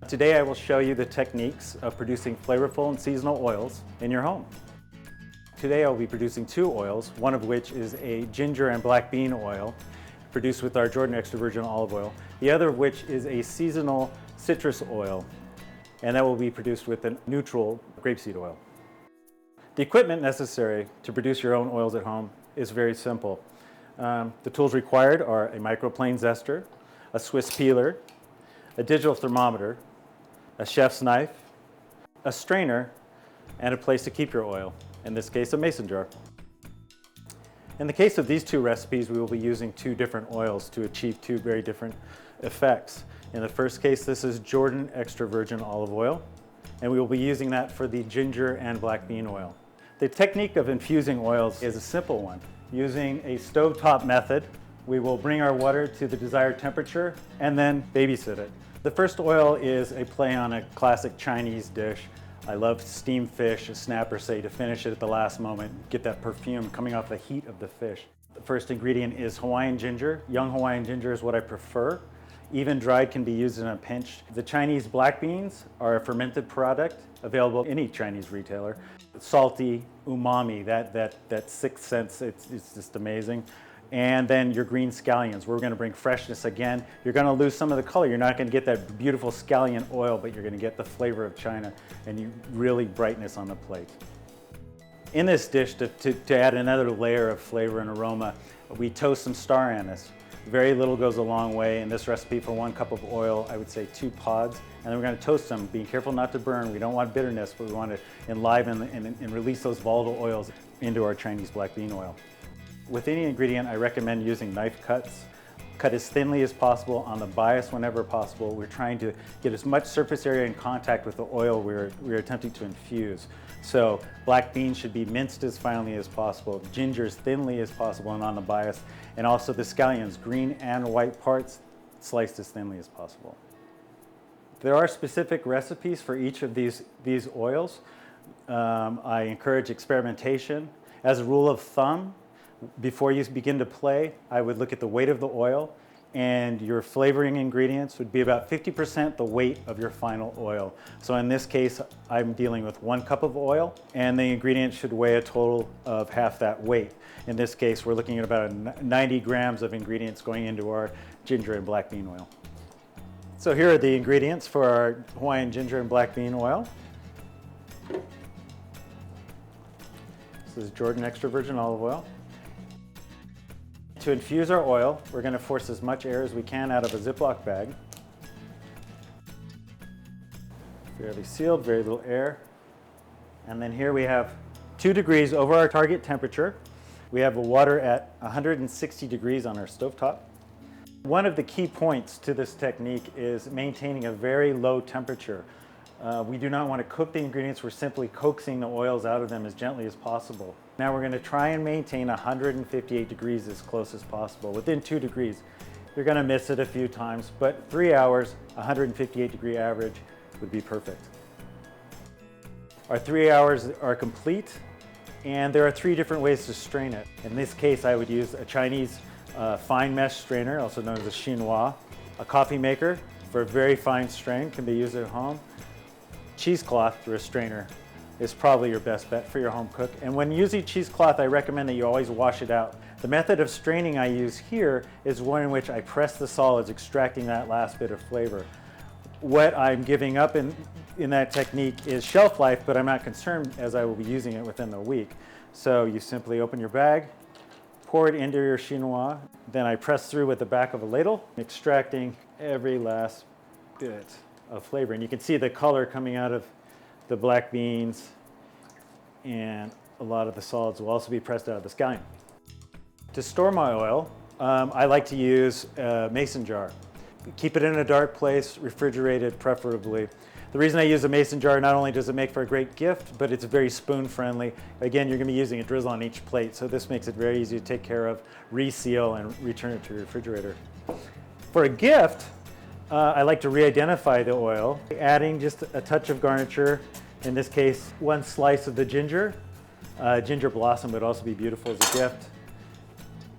Today I will show you the techniques of producing flavorful and seasonal oils in your home. Today I'll be producing two oils, one of which is a ginger and black bean oil produced with our Jordan extra virgin olive oil, the other of which is a seasonal citrus oil, and that will be produced with a neutral grapeseed oil. The equipment necessary to produce your own oils at home is very simple. The tools required are a microplane zester, a Swiss peeler, a digital thermometer, a chef's knife, a strainer, and a place to keep your oil, in this case a mason jar. In the case of these two recipes, we will be using two different oils to achieve two very different effects. In the first case, this is Jordan extra virgin olive oil, and we will be using that for the ginger and black bean oil. The technique of infusing oils is a simple one. Using a stovetop method, we will bring our water to the desired temperature and then babysit it. The first oil is a play on a classic Chinese dish. I love steamed fish, a snapper say, to finish it at the last moment, get that perfume coming off the heat of the fish. The first ingredient is Hawaiian ginger. Young Hawaiian ginger is what I prefer. Even dried can be used in a pinch. The Chinese black beans are a fermented product available at any Chinese retailer. Salty, umami, that sixth sense, it's just amazing. And then your green scallions. We're going to bring freshness again. You're going to lose some of the color. You're not going to get that beautiful scallion oil, but you're going to get the flavor of China and really brightness on the plate. In this dish, to add another layer of flavor and aroma, we toast some star anise. Very little goes a long way. In this recipe, for 1 cup of oil, I would say 2 pods. And then we're going to toast them, being careful not to burn. We don't want bitterness, but we want to enliven and release those volatile oils into our Chinese black bean oil. With any ingredient, I recommend using knife cuts. Cut as thinly as possible on the bias whenever possible. We're trying to get as much surface area in contact with the oil we're attempting to infuse. So black beans should be minced as finely as possible, ginger as thinly as possible and on the bias, and also the scallions, green and white parts, sliced as thinly as possible. There are specific recipes for each of these oils. I encourage experimentation. As a rule of thumb, before you begin to play, I would look at the weight of the oil, and your flavoring ingredients would be about 50% the weight of your final oil. So in this case, I'm dealing with 1 cup of oil, and the ingredients should weigh a total of half that weight. In this case, we're looking at about 90 grams of ingredients going into our ginger and black bean oil. So here are the ingredients for our Hawaiian ginger and black bean oil. This is Jordan extra virgin olive oil. To infuse our oil, we're going to force as much air as we can out of a Ziploc bag. Fairly sealed, very little air. And then here we have 2 degrees over our target temperature. We have the water at 160 degrees on our stovetop. One of the key points to this technique is maintaining a very low temperature. We do not want to cook the ingredients, we're simply coaxing the oils out of them as gently as possible. Now we're going to try and maintain 158 degrees as close as possible. Within 2 degrees, you're going to miss it a few times, but 3 hours, 158 degree average would be perfect. Our 3 hours are complete, and there are 3 different ways to strain it. In this case, I would use a Chinese fine mesh strainer, also known as a chinois, a coffee maker for a very fine strain, can be used at home. Cheesecloth through a strainer is probably your best bet for your home cook. And when using cheesecloth, I recommend that you always wash it out. The method of straining I use here is one in which I press the solids, extracting that last bit of flavor. What I'm giving up in that technique is shelf life, but I'm not concerned as I will be using it within the week. So you simply open your bag, pour it into your chinois, then I press through with the back of a ladle, extracting every last bit of flavor. And you can see the color coming out of the black beans, and a lot of the solids will also be pressed out of the scallion. To store my oil, I like to use a mason jar. Keep it in a dark place, refrigerated preferably. The reason I use a mason jar, not only does it make for a great gift, but it's very spoon friendly. Again, you're going to be using a drizzle on each plate, so this makes it very easy to take care of, reseal, and return it to your refrigerator. For a gift, I like to re-identify the oil, adding just a touch of garniture. In this case, 1 slice of the ginger. Ginger blossom would also be beautiful as a gift.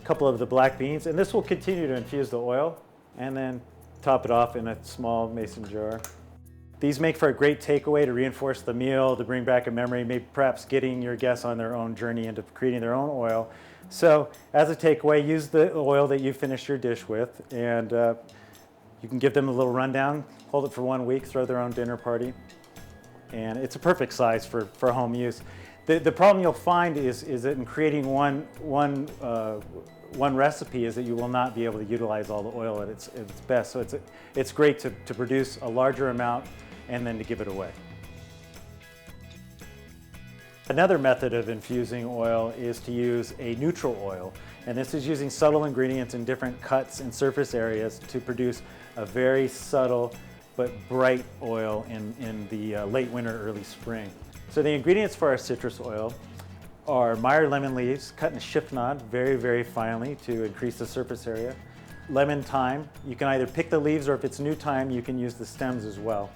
A couple of the black beans, and this will continue to infuse the oil, and then top it off in a small mason jar. These make for a great takeaway to reinforce the meal, to bring back a memory, maybe perhaps getting your guests on their own journey into creating their own oil. So as a takeaway, use the oil that you finished your dish with, and you can give them a little rundown, hold it for 1 week, throw their own dinner party, and it's a perfect size for home use. The problem you'll find is that in creating one recipe is that you will not be able to utilize all the oil at its best. So it's great to produce a larger amount and then to give it away. Another method of infusing oil is to use a neutral oil, and this is using subtle ingredients in different cuts and surface areas to produce a very subtle but bright oil in the late winter, early spring. So the ingredients for our citrus oil are Meyer lemon leaves cut in a chiffon very, very finely to increase the surface area. Lemon thyme, you can either pick the leaves, or if it's new thyme, you can use the stems as well.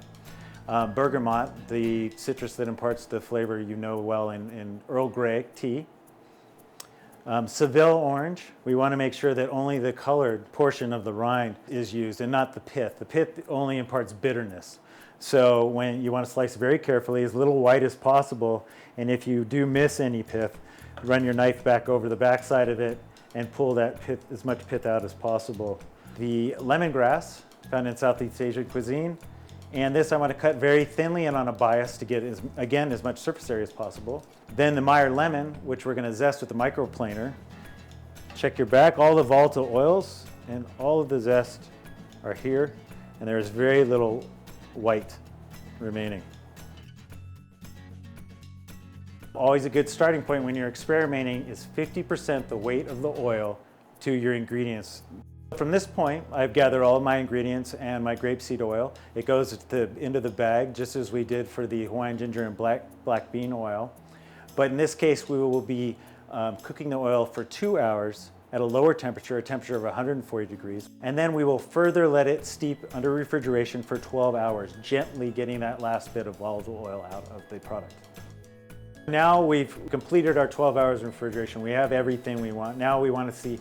Bergamot, the citrus that imparts the flavor you know well in Earl Grey tea. Seville orange, we want to make sure that only the colored portion of the rind is used and not the pith. The pith only imparts bitterness. So when you want to slice very carefully, as little white as possible, and if you do miss any pith, run your knife back over the backside of it and pull that pith, as much pith out as possible. The lemongrass, found in Southeast Asian cuisine, and this I want to cut very thinly and on a bias to get, as much surface area as possible. Then the Meyer lemon, which we're going to zest with the microplaner. Check your back, all the volatile oils and all of the zest are here, and there's very little white remaining. Always a good starting point when you're experimenting is 50% the weight of the oil to your ingredients. From this point, I've gathered all of my ingredients and my grapeseed oil. It goes into the bag, just as we did for the Hawaiian ginger and black bean oil. But in this case, we will be cooking the oil for 2 hours at a lower temperature, a temperature of 140 degrees. And then we will further let it steep under refrigeration for 12 hours, gently getting that last bit of volatile oil out of the product. Now we've completed our 12 hours of refrigeration. We have everything we want. Now we want to see,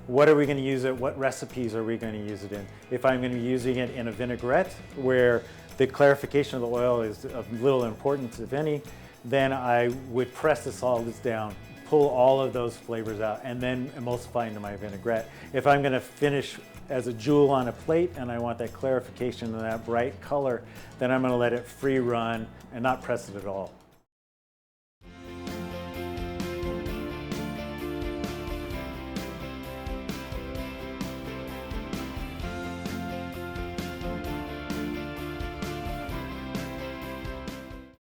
what are we going to use it? What recipes are we going to use it in? If I'm going to be using it in a vinaigrette where the clarification of the oil is of little importance, if any, then I would press the solids down, pull all of those flavors out, and then emulsify into my vinaigrette. If I'm going to finish as a jewel on a plate and I want that clarification and that bright color, then I'm going to let it free run and not press it at all.